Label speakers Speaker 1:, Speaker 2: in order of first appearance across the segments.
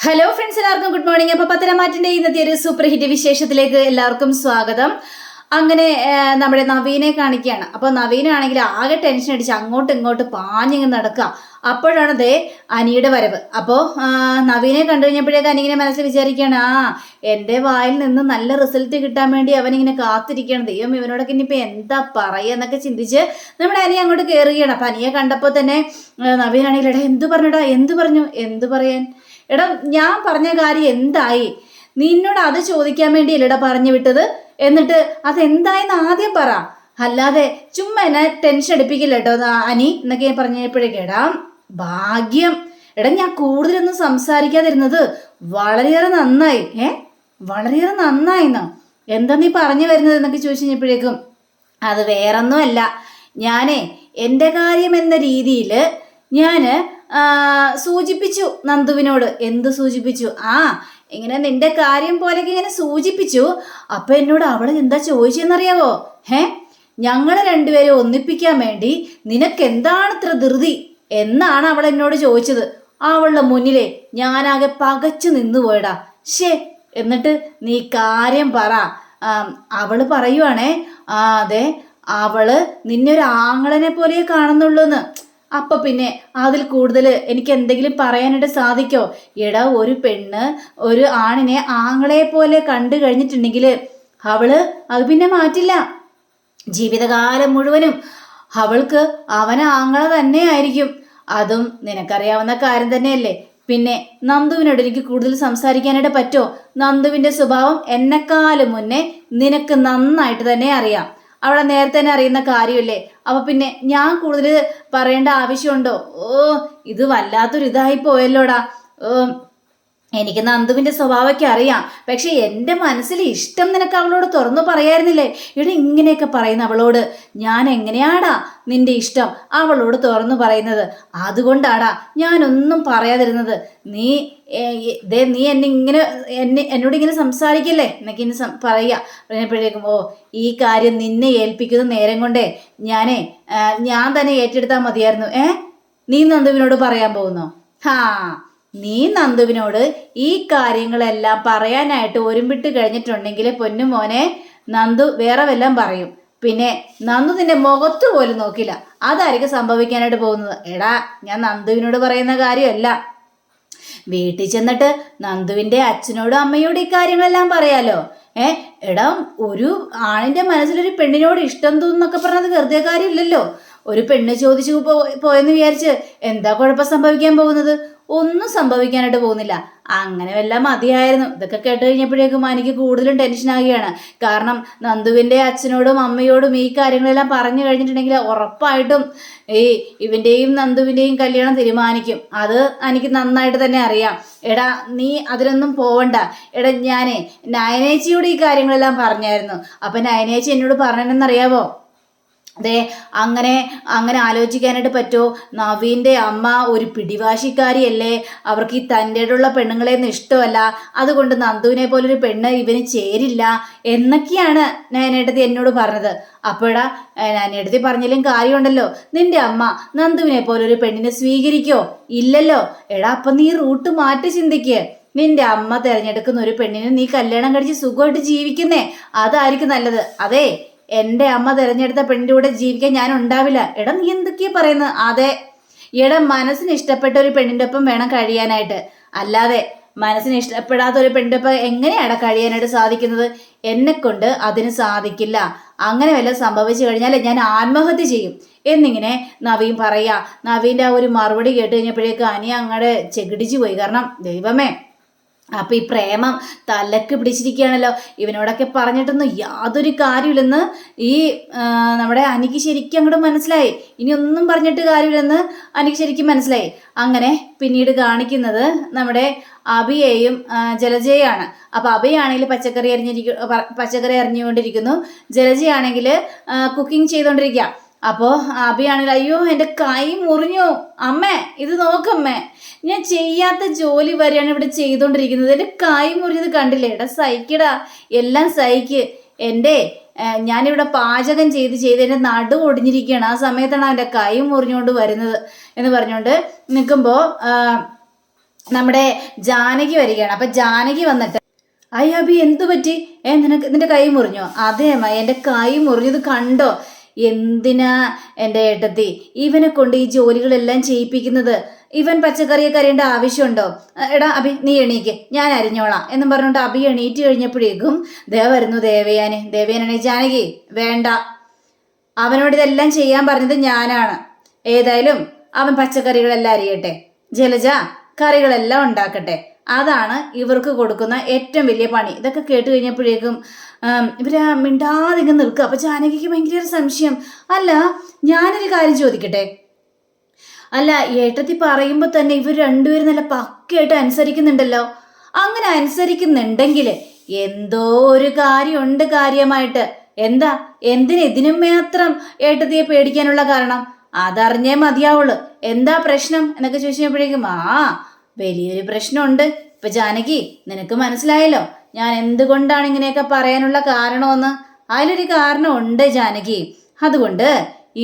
Speaker 1: Hello friends, എല്ലാവർക്കും good morning. അപ്പോൾ പത്തനംതിട്ടയുടെ ഇന്നത്തെ ഒരു സൂപ്പർ ഹിറ്റ് വിശേഷത്തിലേക്ക് എല്ലാവർക്കും സ്വാഗതം. അങ്ങനെ നമ്മുടെ നവീനെ കാണിക്കുകയാണ്. അപ്പോൾ നവീനാണെങ്കിൽ ആകെ ടെൻഷൻ അടിച്ച് അങ്ങോട്ടും ഇങ്ങോട്ട് പാഞ്ഞിങ്ങ് നടക്കുക. അപ്പോഴാണ് ദേ അനിയുടെ വരവ്. അപ്പോൾ നവീനെ കണ്ടു കഴിഞ്ഞപ്പോഴേക്കും അനിങ്ങനെ മനസ്സിൽ വിചാരിക്കുകയാണ്, എൻ്റെ വായിൽ നിന്ന് നല്ല റിസൾട്ട് കിട്ടാൻ വേണ്ടി അവനിങ്ങനെ കാത്തിരിക്കുകയാണ്. ദൈവം ഇവനോടൊക്കെ ഇനിയിപ്പോൾ എന്താ പറയുക എന്നൊക്കെ ചിന്തിച്ച് നമ്മുടെ അനി അങ്ങോട്ട് കയറുകയാണ്. അപ്പം അനിയെ കണ്ടപ്പോൾ തന്നെ നവീനാണെങ്കിൽ എടാ എന്ത് പറയാൻ എടാ, ഞാൻ പറഞ്ഞ കാര്യം എന്തായി? നിന്നോട് അത് ചോദിക്കാൻ വേണ്ടിയല്ലടാ പറഞ്ഞു വിട്ടത്. എന്നിട്ട് അതെന്തായെന്ന് ആദ്യം പറ, അല്ലാതെ ചുമ്മാ എന്നെ ടെൻഷൻ എടുപ്പിക്കില്ല കേട്ടോ അനി എന്നൊക്കെ ഞാൻ പറഞ്ഞപ്പോഴേക്കേടാ ഭാഗ്യം. എടാ, ഞാൻ കൂടുതലൊന്നും സംസാരിക്കാതിരുന്നത് വളരെയേറെ നന്നായി. വളരെയേറെ നന്നായിന്നാ. എന്താ നീ പറഞ്ഞു വരുന്നത് എന്നൊക്കെ ചോദിച്ചു കഴിഞ്ഞപ്പോഴേക്കും അത് വേറൊന്നുമല്ല, ഞാനേ എൻ്റെ കാര്യം എന്ന രീതിയിൽ ഞാൻ സൂചിപ്പിച്ചു നന്ദുവിനോട്. എന്ത് സൂചിപ്പിച്ചു? ഇങ്ങനെ നിന്റെ കാര്യം പോലെയൊക്കെ ഇങ്ങനെ സൂചിപ്പിച്ചു. അപ്പൊ എന്നോട് അവൾ എന്താ ചോദിച്ചെന്നറിയാവോ? ഞങ്ങൾ രണ്ടുപേരും ഒന്നിപ്പിക്കാൻ വേണ്ടി നിനക്ക് എന്താണ് ഇത്ര ധൃതി എന്നാണ് അവൾ എന്നോട് ചോദിച്ചത്. അവളുടെ മുന്നിലേ ഞാനാകെ പകച്ചു നിന്നു പോയടാ. എന്നിട്ട് നീ കാര്യം പറ. അവള് പറയുവാണേ, അതെ, അവള് നിന്നെ ഒരു ആങ്ങളനെ പോലെ കാണുന്നുള്ളൂ എന്ന്. അപ്പൊ പിന്നെ അതിൽ കൂടുതൽ എനിക്ക് എന്തെങ്കിലും പറയാനായിട്ട് സാധിക്കോ? എടാ, ഒരു പെണ്ണ് ഒരു ആണിനെ ആങ്ങളെ പോലെ കണ്ടു കഴിഞ്ഞിട്ടുണ്ടെങ്കിൽ അവള് അത് പിന്നെ മാറ്റില്ല. ജീവിതകാലം മുഴുവനും അവൾക്ക് അവനെ ആങ്ങളെ തന്നെ ആയിരിക്കും. അതും നിനക്കറിയാവുന്ന കാര്യം തന്നെയല്ലേ. പിന്നെ നന്ദുവിനോട് എനിക്ക് കൂടുതൽ സംസാരിക്കാനായിട്ട് പറ്റുമോ? നന്ദുവിന്റെ സ്വഭാവം എന്നെക്കാളും മുന്നേ നിനക്ക് നന്നായിട്ട് തന്നെ അറിയാം. അവളെ നേരത്തെ തന്നെ അറിയുന്ന കാര്യമല്ലേ. അപ്പൊ പിന്നെ ഞാൻ കൂടുതൽ പറയേണ്ട ആവശ്യമുണ്ടോ? ഇത് വല്ലാത്തൊരു ഇതായി പോയല്ലോടാ. എനിക്ക് നന്ദുവിന്റെ സ്വഭാവമൊക്കെ അറിയാം. പക്ഷെ എൻ്റെ മനസ്സിൽ ഇഷ്ടം നിനക്ക് അവളോട് തുറന്നു പറയായിരുന്നില്ലേ? ഇവിടെ ഇങ്ങനെയൊക്കെ പറയുന്ന അവളോട് ഞാൻ എങ്ങനെയാടാ നിന്റെ ഇഷ്ടം അവളോട് തുറന്നു പറയുന്നത്? അതുകൊണ്ടാടാ ഞാനൊന്നും പറയാതിരുന്നത്. നീ എന്നോട് ഇങ്ങനെ സംസാരിക്കല്ലേ എന്നൊക്കെ ഇനി പറയുക. പറഞ്ഞപ്പോഴേക്കും ഈ കാര്യം നിന്നെ ഏൽപ്പിക്കുന്ന നേരം കൊണ്ടേ ഞാൻ തന്നെ ഏറ്റെടുത്താൽ മതിയായിരുന്നു. നീ നന്ദുവിനോട് പറയാൻ പോകുന്നോ? നീ നന്ദുവിനോട് ഈ കാര്യങ്ങളെല്ലാം പറയാനായിട്ട് ഒരുമ്പിട്ട് കഴിഞ്ഞിട്ടുണ്ടെങ്കിൽ പൊന്നുമോനെ, നന്ദു വേറെ വല്ലതും പറയും. പിന്നെ നന്ദു നിന്റെ മുഖത്ത് പോലും നോക്കില്ല. അതായിരിക്കും സംഭവിക്കാനായിട്ട് പോകുന്നത്. എടാ, ഞാൻ നന്ദുവിനോട് പറയുന്ന കാര്യമല്ല. വീട്ടിൽ ചെന്നിട്ട് നന്ദുവിന്റെ അച്ഛനോടും അമ്മയോടും ഈ കാര്യങ്ങളെല്ലാം പറയാലോ. എടാ, ഒരു ആണിന്റെ മനസ്സിലൊരു പെണ്ണിനോട് ഇഷ്ടം തോന്നുന്നൊക്കെ പറഞ്ഞത് വെറുതെ കാര്യമില്ലല്ലോ. ഒരു പെണ്ണ് ചോദിച്ചു പോയെന്ന് വിചാരിച്ച് എന്താ കുഴപ്പം സംഭവിക്കാൻ പോകുന്നത്? ഒന്നും സംഭവിക്കാനായിട്ട് പോകുന്നില്ല. അങ്ങനെ വല്ലതും മതിയായിരുന്നു. ഇതൊക്കെ കേട്ട് കഴിഞ്ഞപ്പോഴേക്കും എനിക്ക് കൂടുതലും ടെൻഷനാകുകയാണ്. കാരണം നന്ദുവിൻ്റെ അച്ഛനോടും അമ്മയോടും ഈ കാര്യങ്ങളെല്ലാം പറഞ്ഞു കഴിഞ്ഞിട്ടുണ്ടെങ്കിൽ ഉറപ്പായിട്ടും ഇവൻ്റെയും നന്ദുവിൻ്റെയും കല്യാണം തീരുമാനിക്കും. അത് എനിക്ക് നന്നായിട്ട് തന്നെ അറിയാം. എടാ, നീ അതിലൊന്നും പോവണ്ട. എടാ, നയനേച്ചിയോട് ഈ കാര്യങ്ങളെല്ലാം പറഞ്ഞായിരുന്നു. അപ്പം നയനേച്ചി എന്നോട് പറഞ്ഞെന്നറിയാവോ? അങ്ങനെ ആലോചിക്കാനായിട്ട് പറ്റുമോ? നവീൻ്റെ അമ്മ ഒരു പിടിവാശിക്കാരിയല്ലേ. അവർക്ക് ഈ തൻ്റെയുള്ള പെണ്ണുങ്ങളെയൊന്നും ഇഷ്ടമല്ല. അതുകൊണ്ട് നന്ദുവിനെ പോലൊരു പെണ്ണ് ഇവന് ചേരില്ല എന്നൊക്കെയാണ് നയനേട്ടത്തി എന്നോട് പറഞ്ഞത്. അപ്പോഴാ നയനേട്ടത്തി പറഞ്ഞാലും കാര്യമുണ്ടല്ലോ. നിന്റെ അമ്മ നന്ദുവിനെ പോലൊരു പെണ്ണിനെ സ്വീകരിക്കോ? ഇല്ലല്ലോ. എടാ, അപ്പം നീ റൂട്ട് മാറ്റി ചിന്തിക്ക്. നിന്റെ അമ്മ തിരഞ്ഞെടുക്കുന്ന ഒരു പെണ്ണിനെ നീ കല്യാണം കഴിച്ച് സുഖമായിട്ട് ജീവിക്കുന്നേ, അതായിരിക്കും നല്ലത്. അതെ, എൻ്റെ അമ്മ തിരഞ്ഞെടുത്ത പെണ്ണിൻ്റെ കൂടെ ജീവിക്കാൻ ഞാൻ ഉണ്ടാവില്ല. എടാ, നീ എന്തൊക്കെയാ പറയുന്നത്? അതെ, എടാ, മനസ്സിന് ഇഷ്ടപ്പെട്ട ഒരു പെണ്ണിൻ്റെ ഒപ്പം വേണം കഴിയാനായിട്ട്. അല്ലാതെ മനസ്സിന് ഇഷ്ടപ്പെടാത്ത ഒരു പെണ്ണിൻ്റെ ഒപ്പം എങ്ങനെയാണ് കഴിയാനായിട്ട് സാധിക്കുന്നത്? എന്നെക്കൊണ്ട് അതിന് സാധിക്കില്ല. അങ്ങനെ വല്ലതും സംഭവിച്ചു കഴിഞ്ഞാൽ ഞാൻ ആത്മഹത്യ ചെയ്യും എന്നിങ്ങനെ നവീൻ പറയാ. നവീൻ്റെ ആ ഒരു മറുപടി കേട്ട് കഴിഞ്ഞപ്പോഴേക്ക് അനി അങ്ങടെ ചെകിടിച്ചു പോയി. കാരണം ദൈവമേ, അപ്പം ഈ പ്രേമം തലക്ക് പിടിച്ചിരിക്കുകയാണല്ലോ. ഇവനോടൊക്കെ പറഞ്ഞിട്ടൊന്നും യാതൊരു കാര്യമില്ലെന്ന് ഈ നമ്മുടെ അനിക്ക് ശരിക്കും അങ്ങോട്ട് മനസ്സിലായി. ഇനി ഒന്നും പറഞ്ഞിട്ട് കാര്യമില്ലെന്ന് അനിക്ക് ശരിക്കും മനസ്സിലായി. അങ്ങനെ പിന്നീട് കാണിക്കുന്നത് നമ്മുടെ അഭിയെയും ജലജയാണ്. അപ്പം അഭിയാണെങ്കിൽ പച്ചക്കറി അരിഞ്ഞുകൊണ്ടിരിക്കുന്നു. ജലജയാണെങ്കിൽ കുക്കിംഗ് ചെയ്തുകൊണ്ടിരിക്കുക. അപ്പോൾ അഭിയാണെങ്കിൽ അയ്യോ എൻ്റെ കൈ മുറിഞ്ഞു അമ്മേ, ഇത് നോക്കമ്മേ, ഞാൻ ചെയ്യാത്ത ജോലി വരെയാണ് ഇവിടെ ചെയ്തുകൊണ്ടിരിക്കുന്നത്. എൻ്റെ കൈ മുറിഞ്ഞത് കണ്ടില്ലേ? എടാ, സഹിക്കടാ, എല്ലാം സഹിക്ക്. ഞാനിവിടെ പാചകം ചെയ്ത് എൻ്റെ നടു ഒടിഞ്ഞിരിക്കുകയാണ്. ആ സമയത്താണ് അവൻ്റെ കൈ മുറിഞ്ഞുകൊണ്ട് വരുന്നത് എന്ന് പറഞ്ഞുകൊണ്ട് നിൽക്കുമ്പോൾ നമ്മുടെ ജാനകി വരികയാണ്. അപ്പൊ ജാനകി വന്നിട്ട് അയ്യ അബി എന്തു പറ്റി? നിന്റെ കൈ മുറിഞ്ഞോ? അതെ അമ്മ, എൻ്റെ കൈ മുറിഞ്ഞത് കണ്ടോ? എന്തിനാ എൻ്റെ ഏട്ടത്തി ഇവനെ കൊണ്ട് ഈ ജോലികളെല്ലാം ചെയ്യിപ്പിക്കുന്നത്? ഇവൻ പച്ചക്കറിയൊക്കെ അറിയേണ്ട ആവശ്യമുണ്ടോ? എടാ അബി നീ എണീക്ക്, ഞാൻ അരിഞ്ഞോളാം എന്നും പറഞ്ഞുകൊണ്ട് അബി എണീറ്റ് കഴിഞ്ഞപ്പോഴേക്കും വരുന്നു ദേവയാനി. ദേവയാനി ജാനകി വേണ്ട, അവനോട് ഇതെല്ലാം ചെയ്യാൻ പറഞ്ഞത് ഞാനാണ്. ഏതായാലും അവൻ പച്ചക്കറികളെല്ലാം അരിയട്ടെ, ജലജ കറികളെല്ലാം ഉണ്ടാക്കട്ടെ, അതാണ് ഇവർക്ക് കൊടുക്കുന്ന ഏറ്റവും വലിയ പണി. ഇതൊക്കെ കേട്ട് കഴിഞ്ഞപ്പോഴേക്കും ഇവര് മിണ്ടാതിങ്ങനെ നിൽക്കുക. അപ്പൊ ജാനകിക്ക് ഭയങ്കര സംശയം. അല്ല, ഞാനൊരു കാര്യം ചോദിക്കട്ടെ, അല്ല ഏട്ടത്തി പറയുമ്പോൾ തന്നെ ഇവർ രണ്ടുപേരും നല്ല പക്കയായിട്ട് അനുസരിക്കുന്നുണ്ടല്ലോ. അങ്ങനെ അനുസരിക്കുന്നുണ്ടെങ്കിൽ എന്തോ ഒരു കാര്യമുണ്ട് കാര്യമായിട്ട്. എന്താ, ഇതിനും മാത്രം ഏട്ടത്തിയെ പേടിക്കാനുള്ള കാരണം? അതറിഞ്ഞേ മതിയാവുള്ളു. എന്താ പ്രശ്നം എന്നൊക്കെ ചോദിച്ചപ്പോഴേക്കും വലിയൊരു പ്രശ്നമുണ്ട്. ഇപ്പൊ ജാനകി നിനക്ക് മനസ്സിലായല്ലോ ഞാൻ എന്തുകൊണ്ടാണ് ഇങ്ങനെയൊക്കെ പറയാനുള്ള കാരണമെന്ന്. അതിലൊരു കാരണമുണ്ട് ജാനകി. അതുകൊണ്ട്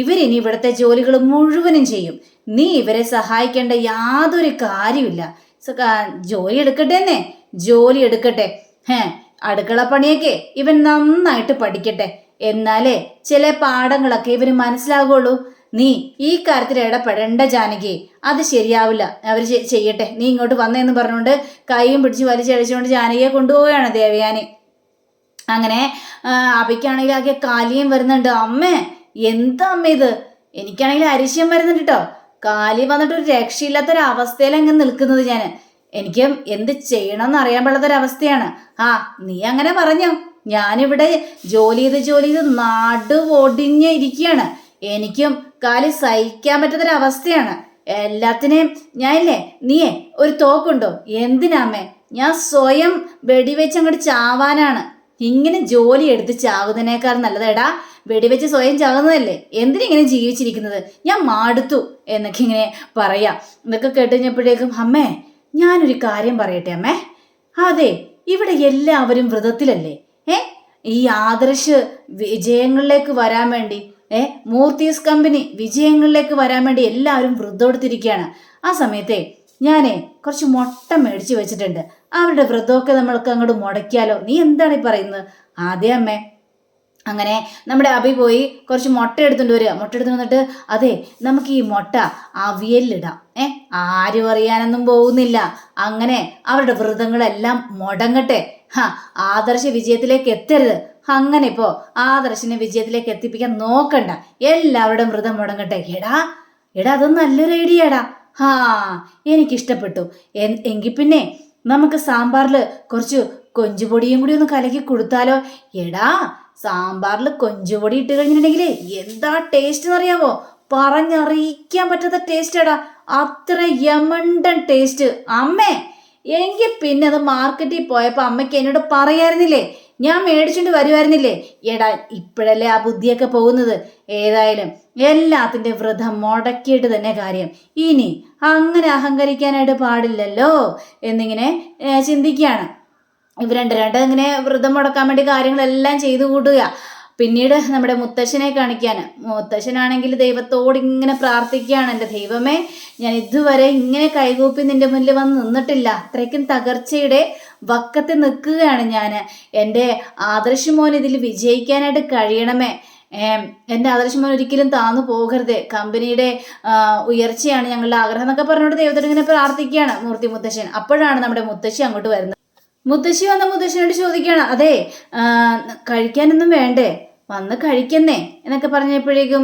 Speaker 1: ഇവരിനി ഇവിടുത്തെ ജോലികൾ മുഴുവനും ചെയ്യും. നീ ഇവരെ സഹായിക്കേണ്ട യാതൊരു കാര്യമില്ല. ജോലി എടുക്കട്ടെ ജോലി എടുക്കട്ടെ. അടുക്കള പണിയൊക്കെ ഇവൻ നന്നായിട്ട് പഠിക്കട്ടെ, എന്നാലേ ചില പാഠങ്ങളൊക്കെ ഇവന് മനസ്സിലാകുള്ളൂ. നീ ഈ കാര്യത്തിൽ ഇടപെടേണ്ട ജാനകി, അത് ശരിയാവില്ല. അവർ ചെയ്യട്ടെ, നീ ഇങ്ങോട്ട് വന്നേന്ന് പറഞ്ഞുകൊണ്ട് കൈയും പിടിച്ച് വലിച്ചഴിച്ചുകൊണ്ട് ജാനകിയെ കൊണ്ടുപോവുകയാണ് ദേവയാനി. അങ്ങനെ അബിക്കാണെങ്കിൽ ആകെ കാലിയും വരുന്നുണ്ട്. അമ്മേ എന്താ അമ്മ ഇത്? എനിക്കാണെങ്കിൽ അരിശ്യം വരുന്നുണ്ട് കേട്ടോ. കാലി വന്നിട്ട് ഒരു രക്ഷയില്ലാത്തൊരവസ്ഥയിൽ അങ്ങ് നിൽക്കുന്നത് ഞാൻ. എനിക്ക് എന്ത് ചെയ്യണമെന്ന് അറിയാൻ പാടാത്തൊരവസ്ഥയാണ്. നീ അങ്ങനെ പറഞ്ഞോ. ഞാനിവിടെ ജോലി ചെയ്ത് നടുവൊടിഞ്ഞ് ഇരിക്കുകയാണ്. എനിക്കും കാലി സഹിക്കാൻ പറ്റാത്തൊരവസ്ഥയാണ്. എല്ലാത്തിനെയും ഞാനില്ലേ, നീയേ ഒരു തോക്കുണ്ടോ? എന്തിനാമ്മേ? ഞാൻ സ്വയം വെടിവെച്ച് അങ്ങോട്ട് ചാവാനാണ്. ഇങ്ങനെ ജോലി എടുത്ത് ചാവുന്നതിനേക്കാൾ നല്ലതേടാ വെടിവെച്ച് സ്വയം ചാകുന്നതല്ലേ. എന്തിനിങ്ങനെ ജീവിച്ചിരിക്കുന്നത്? ഞാൻ മാടുത്തു എന്നൊക്കെ ഇങ്ങനെ പറയാം. ഇതൊക്കെ കേട്ടുകഴിഞ്ഞപ്പോഴേക്കും അമ്മേ ഞാനൊരു കാര്യം പറയട്ടെ അമ്മേ. അതെ, ഇവിടെ എല്ലാവരും വ്രതത്തിലല്ലേ. ഈ ആദർശ് വിജയങ്ങളിലേക്ക് വരാൻ വേണ്ടി, മൂർത്തീസ് കമ്പനി വിജയങ്ങളിലേക്ക് വരാൻ വേണ്ടി എല്ലാവരും വ്രതം എടുത്തിരിക്കുകയാണ്. ആ സമയത്തെ ഞാനേ കുറച്ച് മുട്ട മേടിച്ച് വെച്ചിട്ടുണ്ട്. അവരുടെ വ്രതമൊക്കെ നമ്മൾക്ക് അങ്ങോട്ട് മുടക്കിയാലോ? നീ എന്താണ് ഈ പറയുന്നത്? അതെ അമ്മേ. അങ്ങനെ നമ്മുടെ അബി പോയി കുറച്ച് മുട്ട എടുത്തുകൊണ്ട് വരിക. മുട്ട എടുത്തുകൊണ്ട് വന്നിട്ട് അതെ നമുക്ക് ഈ മുട്ട അവിയലിടാം. ആരും അറിയാനൊന്നും പോകുന്നില്ല. അങ്ങനെ അവരുടെ വ്രതങ്ങളെല്ലാം മുടങ്ങട്ടെ. ആദർശ വിജയത്തിലേക്ക് എത്തരുത്. അങ്ങനെ ഇപ്പോ ആദർശിനെ വിജയത്തിലേക്ക് എത്തിപ്പിക്കാൻ നോക്കണ്ട. എല്ലാവരുടെയും വ്രതം മുടങ്ങട്ടെ. എടാ അതൊന്നും നല്ലൊരു ഐഡിയടാ. എനിക്കിഷ്ടപ്പെട്ടു. എങ്കിൽ പിന്നെ നമുക്ക് സാമ്പാറിൽ കുറച്ച് കൊഞ്ചുപൊടിയും കൂടി ഒന്ന് കലക്കി കൊടുത്താലോ? എടാ സാമ്പാറിൽ കൊഞ്ചുപൊടി ഇട്ട് കഴിഞ്ഞിട്ടുണ്ടെങ്കിൽ എന്താ ടേസ്റ്റ് എന്നറിയാവോ? പറഞ്ഞറിയിക്കാൻ പറ്റാത്ത ടേസ്റ്റാടാ. അത്ര യമണ്ടൻ ടേസ്റ്റ് അമ്മേ. എങ്കിൽ പിന്നെ അത് മാർക്കറ്റിൽ പോയപ്പോൾ അമ്മയ്ക്ക് എന്നോട് പറയായിരുന്നില്ലേ? ഞാൻ മേടിച്ചുകൊണ്ട് വരുമായിരുന്നില്ലേ? എടാ ഇപ്പോഴല്ലേ ആ ബുദ്ധിയൊക്കെ പോകുന്നത്. ഏതായാലും എല്ലാത്തിൻ്റെ വ്രതം മുടക്കിയിട്ട് തന്നെ കാര്യം. ഇനി അങ്ങനെ അഹങ്കരിക്കാനായിട്ട് പാടില്ലല്ലോ എന്നിങ്ങനെ ചിന്തിക്കുകയാണ്. ഇവർ രണ്ട് ഇങ്ങനെ വ്രതം മുടക്കാൻ വേണ്ടി കാര്യങ്ങളെല്ലാം ചെയ്തു കൂട്ടുക. പിന്നീട് നമ്മുടെ മുത്തശ്ശനെ കാണിക്കാൻ, മുത്തശ്ശനാണെങ്കിൽ ദൈവത്തോട് ഇങ്ങനെ പ്രാർത്ഥിക്കുകയാണ്. എൻ്റെ ദൈവമേ, ഞാൻ ഇതുവരെ ഇങ്ങനെ കൈകൂപ്പി നിന്റെ മുന്നിൽ വന്ന് നിന്നിട്ടില്ല. അത്രയ്ക്കും തകർച്ചയുടെ വക്കത്ത് നിൽക്കുകയാണ് ഞാൻ. എൻ്റെ ആദർശമോൻ ഇതിൽ വിജയിക്കാനായിട്ട് കഴിയണമേ. എൻ്റെ ആദർശമോൻ ഒരിക്കലും താന്നു പോകരുത്. കമ്പനിയുടെ ഉയർച്ചയാണ് ഞങ്ങളുടെ ആഗ്രഹം എന്നൊക്കെ പറഞ്ഞുകൊണ്ട് ദൈവത്തോട് ഇങ്ങനെ പ്രാർത്ഥിക്കുകയാണ് മൂർത്തി മുത്തശ്ശൻ. അപ്പോഴാണ് നമ്മുടെ മുത്തശ്ശി അങ്ങോട്ട് വരുന്നത്. മുത്തശ്ശി വന്ന മുത്തശ്ശനോട് ചോദിക്കുകയാണ്, അതെ കഴിക്കാനൊന്നും വേണ്ടേ? വന്ന് കഴിക്കുന്നേ എന്നൊക്കെ പറഞ്ഞപ്പോഴേക്കും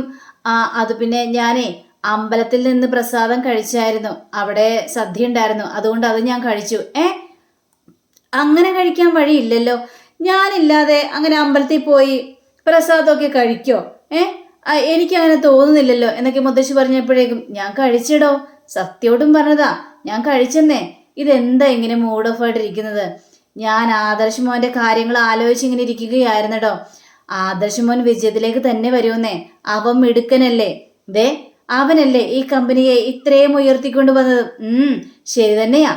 Speaker 1: അത് പിന്നെ ഞാനേ അമ്പലത്തിൽ നിന്ന് പ്രസാദം കഴിച്ചായിരുന്നു. അവിടെ സദ്യ ഉണ്ടായിരുന്നു, അതുകൊണ്ട് അത് ഞാൻ കഴിച്ചു. അങ്ങനെ കഴിക്കാൻ വഴിയില്ലല്ലോ. ഞാനില്ലാതെ അങ്ങനെ അമ്പലത്തിൽ പോയി പ്രസാദമൊക്കെ കഴിക്കോ? എനിക്കങ്ങനെ തോന്നുന്നില്ലല്ലോ എന്നൊക്കെ മുത്തശ്ശി പറഞ്ഞപ്പോഴേക്കും ഞാൻ കഴിച്ചിടോ, സത്യോടും പറഞ്ഞതാ ഞാൻ കഴിച്ചെന്നേ. ഇതെന്താ ഇങ്ങനെ മൂഡ് ഓഫ് ആയിട്ടിരിക്കുന്നത്? ഞാൻ ആദർശ് മോൻ്റെ കാര്യങ്ങൾ ആലോചിച്ച് ഇങ്ങനെ ഇരിക്കുകയായിരുന്നടോ. ആദർശ് മോൻ വിജയത്തിലേക്ക് തന്നെ വരുമെന്നേ. അവൻ മിടുക്കനല്ലേ. അവനല്ലേ ഈ കമ്പനിയെ ഇത്രയും ഉയർത്തിക്കൊണ്ട് വന്നത്. ശരി തന്നെയാ,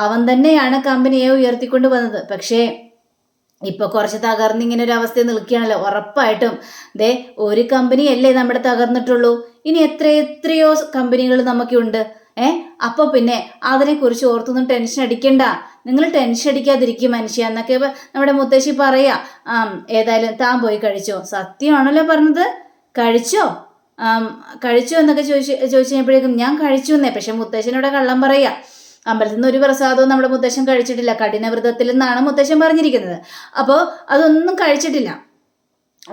Speaker 1: അവൻ തന്നെയാണ് കമ്പനിയെ ഉയർത്തിക്കൊണ്ട് വന്നത്. പക്ഷേ ഇപ്പൊ കുറച്ച് തകർന്നിങ്ങനെ ഒരു അവസ്ഥയിൽ നിൽക്കുകയാണല്ലോ. ഉറപ്പായിട്ടും ഒരു കമ്പനിയല്ലേ നമ്മുടെ തകർന്നിട്ടുള്ളൂ. ഇനി എത്രയോ കമ്പനികൾ നമുക്കുണ്ട്. അപ്പോൾ പിന്നെ അതിനെക്കുറിച്ച് ഓർത്തൊന്നും ടെൻഷൻ അടിക്കണ്ട, നിങ്ങൾ ടെൻഷൻ അടിക്കാതിരിക്കും മനുഷ്യ എന്നൊക്കെ നമ്മുടെ മുത്തശ്ശി പറയാ. ഏതായാലും താൻ പോയി കഴിച്ചോ. സത്യമാണല്ലോ പറഞ്ഞത്, കഴിച്ചോ കഴിച്ചോ എന്നൊക്കെ ചോദിച്ചപ്പോഴേക്കും ഞാൻ കഴിച്ചു എന്നേ. പക്ഷെ മുത്തശ്ശനോടെ കള്ളം പറയാ. അമ്പലത്തിൽ നിന്ന് ഒരു പ്രസാദവും നമ്മുടെ മുത്തശ്ശൻ കഴിച്ചിട്ടില്ല, കഠിനവ്രതത്തിൽ നിന്നാണ് മുത്തശ്ശൻ പറഞ്ഞിരിക്കുന്നത്. അപ്പോൾ അതൊന്നും കഴിച്ചിട്ടില്ല.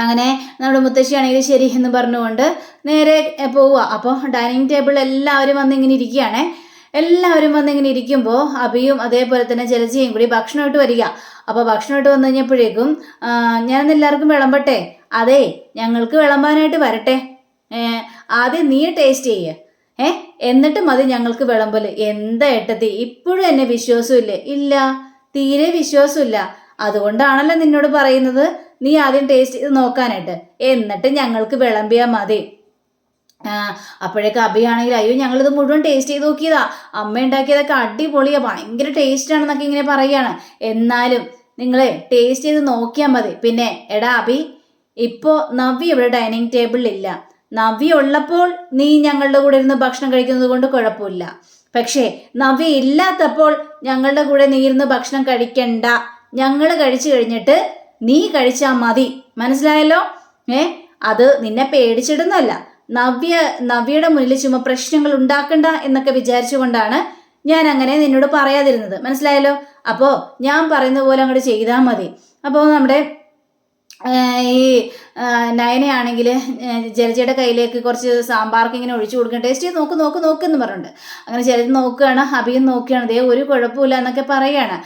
Speaker 1: അങ്ങനെ നമ്മുടെ മുത്തശ്ശിയാണെങ്കിൽ ശരി എന്ന് പറഞ്ഞുകൊണ്ട് നേരെ പോവുക. അപ്പോൾ ഡൈനിങ് ടേബിളിൽ എല്ലാവരും വന്നിങ്ങനെ ഇരിക്കുകയാണേ. എല്ലാവരും വന്നിങ്ങനെ ഇരിക്കുമ്പോൾ അഭിയും അതേപോലെ തന്നെ ജലജയും കൂടി ഭക്ഷണമായിട്ട് വരിക. അപ്പോൾ ഭക്ഷണമായിട്ട് വന്നു കഴിഞ്ഞപ്പോഴേക്കും ഞാനന്ന് എല്ലാവർക്കും വിളമ്പട്ടെ. അതെ, ഞങ്ങൾക്ക് വിളമ്പാനായിട്ട് വരട്ടെ. ആദ്യം നീ ടേസ്റ്റ് ചെയ്യേ, എന്നിട്ട് മതി ഞങ്ങൾക്ക് വിളമ്പല്. എന്താ ഏട്ടത്തി, ഇപ്പോഴും എന്നെ വിശ്വാസമില്ലേ? ഇല്ല, തീരെ വിശ്വാസമില്ല. അതുകൊണ്ടാണല്ലോ നിന്നോട് പറയുന്നത് നീ ആദ്യം ടേസ്റ്റ് ചെയ്ത് നോക്കാനായിട്ട്, എന്നിട്ട് ഞങ്ങൾക്ക് വിളമ്പിയാൽ മതി. അപ്പോഴേക്ക് അഭിയാണെങ്കിൽ അയ്യോ ഞങ്ങളിത് മുഴുവൻ ടേസ്റ്റ് ചെയ്ത് നോക്കിയതാ, അമ്മ ഉണ്ടാക്കിയതൊക്കെ അടിപൊളിയാ, ഭയങ്കര ടേസ്റ്റാണെന്നൊക്കെ ഇങ്ങനെ പറയുകയാണ്. എന്നാലും നിങ്ങളെ ടേസ്റ്റ് ചെയ്ത് നോക്കിയാൽ മതി. പിന്നെ എടാ അഭി, ഇപ്പോൾ നവ്യ ഇവിടെ ഡൈനിങ് ടേബിളിലില്ല. നവ്യ ഉള്ളപ്പോൾ നീ ഞങ്ങളുടെ കൂടെ ഇരുന്ന് ഭക്ഷണം കഴിക്കുന്നത് കൊണ്ട് കുഴപ്പമില്ല. പക്ഷേ നവ്യ ഇല്ലാത്തപ്പോൾ ഞങ്ങളുടെ കൂടെ നീ ഇരുന്ന് ഭക്ഷണം കഴിക്കണ്ട. ഞങ്ങൾ കഴിച്ചു കഴിഞ്ഞിട്ട് നീ കഴിച്ചാൽ മതി, മനസ്സിലായല്ലോ? അത് നിന്നെ പേടിച്ചിടുന്നല്ല, നവ്യയുടെ മുന്നിൽ ചുമ്മാ പ്രശ്നങ്ങൾ ഉണ്ടാക്കണ്ട എന്നൊക്കെ വിചാരിച്ചുകൊണ്ടാണ് ഞാൻ അങ്ങനെ നിന്നോട് പറയാതിരുന്നത്, മനസ്സിലായല്ലോ? അപ്പോൾ ഞാൻ പറയുന്ന പോലെ അങ്ങോട്ട് ചെയ്താൽ മതി. അപ്പോൾ നമ്മുടെ ഈ നയനയാണെങ്കിൽ ജലജയുടെ കയ്യിലേക്ക് കുറച്ച് സാമ്പാർക്ക് ഇങ്ങനെ ഒഴിച്ചു കൊടുക്കണം. ടേസ്റ്റ് ചെയ്ത് നോക്ക് എന്ന് പറഞ്ഞിട്ടുണ്ട്. അങ്ങനെ ജലജ നോക്കുകയാണ്, അഭിയും നോക്കുകയാണ്. ദേ ഒരു കുഴപ്പമില്ല എന്നൊക്കെ പറയുകയാണ്.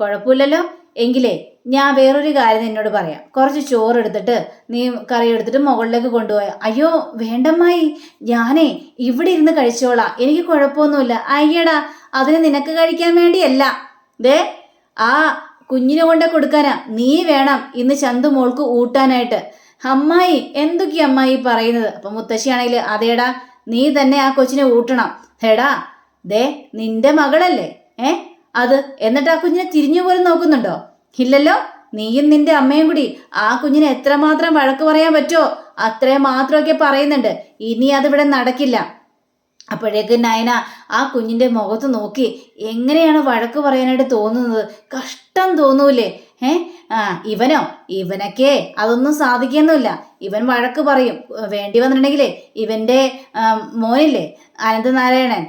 Speaker 1: കുഴപ്പമില്ലല്ലോ. എങ്കിലേ ഞാൻ വേറൊരു കാര്യം നിന്നോട് പറയാം. കുറച്ച് ചോറ് എടുത്തിട്ട് നീ കറി എടുത്തിട്ട് മുകളിലേക്ക് കൊണ്ടുപോയാൽ. അയ്യോ വേണ്ടമ്മായി, ഞാനേ ഇവിടെ ഇരുന്ന് കഴിച്ചോളാം, എനിക്ക് കുഴപ്പമൊന്നുമില്ല. അയ്യടാ, അതിന് നിനക്ക് കഴിക്കാൻ വേണ്ടിയല്ല, ദേ ആ കുഞ്ഞിനെ കൊണ്ട് കൊടുക്കാനാ. നീ വേണം ഇന്ന് ചന്തു മോൾക്ക് ഊട്ടാനായിട്ട്. അമ്മായി എന്തൊക്കെയാ അമ്മായി പറയുന്നത്? അപ്പം മുത്തശ്ശിയാണെങ്കിൽ അതേടാ, നീ തന്നെ ആ കൊച്ചിനെ ഊട്ടണം. എടാ ദേ നിന്റെ മകളല്ലേ അത്, എന്നിട്ട് ആ കുഞ്ഞിനെ തിരിഞ്ഞു പോലും നോക്കുന്നുണ്ടോ? ഇല്ലല്ലോ. നീയും നിന്റെ അമ്മയും കൂടി ആ കുഞ്ഞിനെ എത്രമാത്രം വഴക്ക് പറയാൻ പറ്റുമോ അത്രയും മാത്രമൊക്കെ പറയുന്നുണ്ട്. ഇനി അതിവിടെ നടക്കില്ല. അപ്പോഴേക്ക് നയന ആ കുഞ്ഞിന്റെ മുഖത്ത് നോക്കി എങ്ങനെയാണ് വഴക്ക് പറയാനായിട്ട് തോന്നുന്നത്? കഷ്ടം തോന്നൂലേ? ഇവനൊക്കെ അതൊന്നും സാധിക്കൊന്നുമില്ല. ഇവൻ വഴക്ക് പറയും. വേണ്ടി വന്നിട്ടുണ്ടെങ്കിലേ ഇവന്റെ മോനില്ലേ അനന്തനാരായണൻ,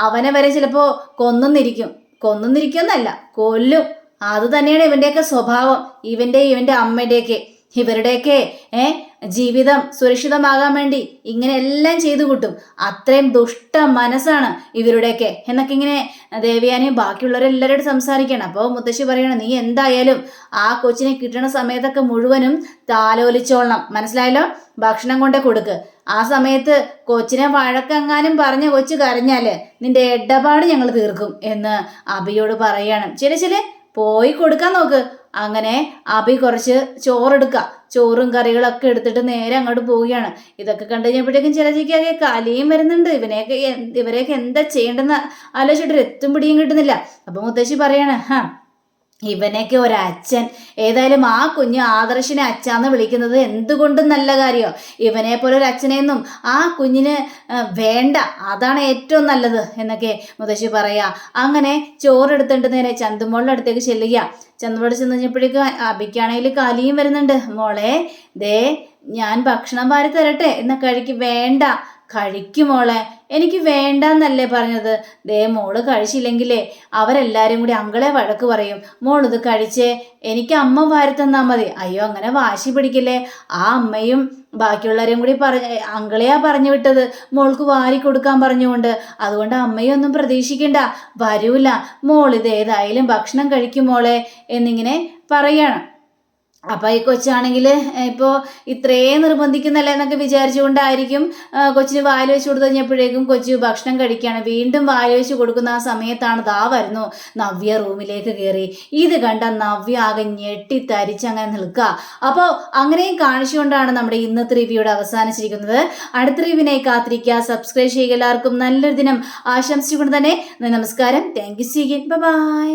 Speaker 1: അവനെ വരെ ചിലപ്പോ കൊന്നുന്നിരിക്കുമെന്നല്ല, കൊല്ലും. അത് തന്നെയാണ് ഇവന്റെയൊക്കെ സ്വഭാവം. ഇവന്റെ അമ്മയുടെയൊക്കെ ഇവരുടെയൊക്കെ ജീവിതം സുരക്ഷിതമാകാൻ വേണ്ടി ഇങ്ങനെ എല്ലാം ചെയ്തു കൂട്ടും. അത്രയും ദുഷ്ട മനസ്സാണ് ഇവരുടെയൊക്കെ എന്നൊക്കെ ഇങ്ങനെ ദേവയാനിയും ബാക്കിയുള്ളവരെല്ലാവരോടും സംസാരിക്കണം. അപ്പോൾ മുത്തശ്ശി പറയണം, നീ എന്തായാലും ആ കൊച്ചിനെ കിട്ടണ സമയത്തൊക്കെ മുഴുവനും താലോലിച്ചോളണം, മനസ്സിലായല്ലോ? ഭക്ഷണം കൊണ്ടേ കൊടുക്ക്. ആ സമയത്ത് കൊച്ചിനെ വഴക്കെങ്ങാനും പറഞ്ഞ കൊച്ചു കരഞ്ഞാല് നിന്റെ ഇടപാട് ഞങ്ങൾ തീർക്കും എന്ന് അഭിയോട് പറയണം. ചില പോയി കൊടുക്കാൻ നോക്ക്. അങ്ങനെ അഭി കുറച്ച് ചോറെടുക്കുക. ചോറും കറികളൊക്കെ എടുത്തിട്ട് നേരെ അങ്ങോട്ട് പോവുകയാണ്. ഇതൊക്കെ കണ്ടു കഴിഞ്ഞപ്പോഴേക്കും ചിലജിക്കൊക്കെ കലിയും വരുന്നുണ്ട്. ഇവരെയൊക്കെ എന്താ ചെയ്യേണ്ടെന്ന് ആലോചിച്ചിട്ട് എത്തും പിടിയും കിട്ടുന്നില്ല. അപ്പൊ മുത്തശ്ശി പറയാണ്, ഇവനൊക്കെ ഒരച്ഛൻ. ഏതായാലും ആ കുഞ്ഞ് ആദർശിനെ അച്ഛാന്ന് വിളിക്കുന്നത് എന്തുകൊണ്ടും നല്ല കാര്യമോ. ഇവനെ പോലെ ഒരു അച്ഛനെയൊന്നും ആ കുഞ്ഞിന് വേണ്ട, അതാണ് ഏറ്റവും നല്ലത് എന്നൊക്കെ മുത്തശ്ശി പറയാ. അങ്ങനെ ചോറെടുത്തിട്ട് നേരെ ചന്തുമോളുടെ അടുത്തേക്ക് ചെല്ലുക. ചന്തുമോളോട് ചെന്ന് കഴിഞ്ഞപ്പോഴേക്കും അബിക്കാണെങ്കിൽ കലിയും വരുന്നുണ്ട്. മോളെ ദേ ഞാൻ ഭക്ഷണം വാരി തരട്ടെ എന്ന് വേണ്ട, കഴിക്കുമോളെ, എനിക്ക് വേണ്ടെന്നല്ലേ പറഞ്ഞത്. ദേ മോള് കഴിച്ചില്ലെങ്കിലേ അവരെല്ലാരും കൂടി അങ്കളെ വഴക്ക് പറയും. മോളിത് കഴിച്ചേ, എനിക്ക് അമ്മ വാരി തന്നാ മതി. അയ്യോ അങ്ങനെ വാശി പിടിക്കില്ലേ. ആ അമ്മയും ബാക്കിയുള്ളവരെയും കൂടി അങ്കളെയാ പറഞ്ഞു വിട്ടത് മോൾക്ക് വാരി കൊടുക്കാൻ പറഞ്ഞുകൊണ്ട്. അതുകൊണ്ട് അമ്മയൊന്നും പ്രതീക്ഷിക്കണ്ട, വരൂല. മോളിത് ഏതായാലും ഭക്ഷണം കഴിക്കുമോളെ എന്നിങ്ങനെ പറയണം. അപ്പൊ ഈ കൊച്ചാണെങ്കിൽ ഇപ്പോൾ ഇത്രയും നിർബന്ധിക്കുന്നല്ലേ എന്നൊക്കെ വിചാരിച്ചുകൊണ്ടായിരിക്കും കൊച്ചിന് വായിൽ വെച്ച് കൊടുത്തു കഴിഞ്ഞപ്പോഴേക്കും കൊച്ചു ഭക്ഷണം കഴിക്കുകയാണ്. വീണ്ടും വായിൽ വെച്ച് കൊടുക്കുന്ന ആ സമയത്താണ് ദാ വരുന്നു നവ്യ റൂമിലേക്ക് കയറി. ഇത് കണ്ട നവ്യ ആകെ ഞെട്ടിത്തരിച്ച് അങ്ങനെ നിൽക്കുക. അപ്പോൾ അങ്ങനെയും കാണിച്ചുകൊണ്ടാണ് നമ്മുടെ ഇന്നത്തെ റിവ്യൂടെ അവസാനിച്ചിരിക്കുന്നത്. അടുത്ത റിവ്യൂവിനായി കാത്തിരിക്കുക, സബ്സ്ക്രൈബ് ചെയ്യുക. എല്ലാവർക്കും നല്ലൊരു ദിനം ആശംസിച്ചുകൊണ്ട് തന്നെ നമസ്കാരം. Thank you. See you. By.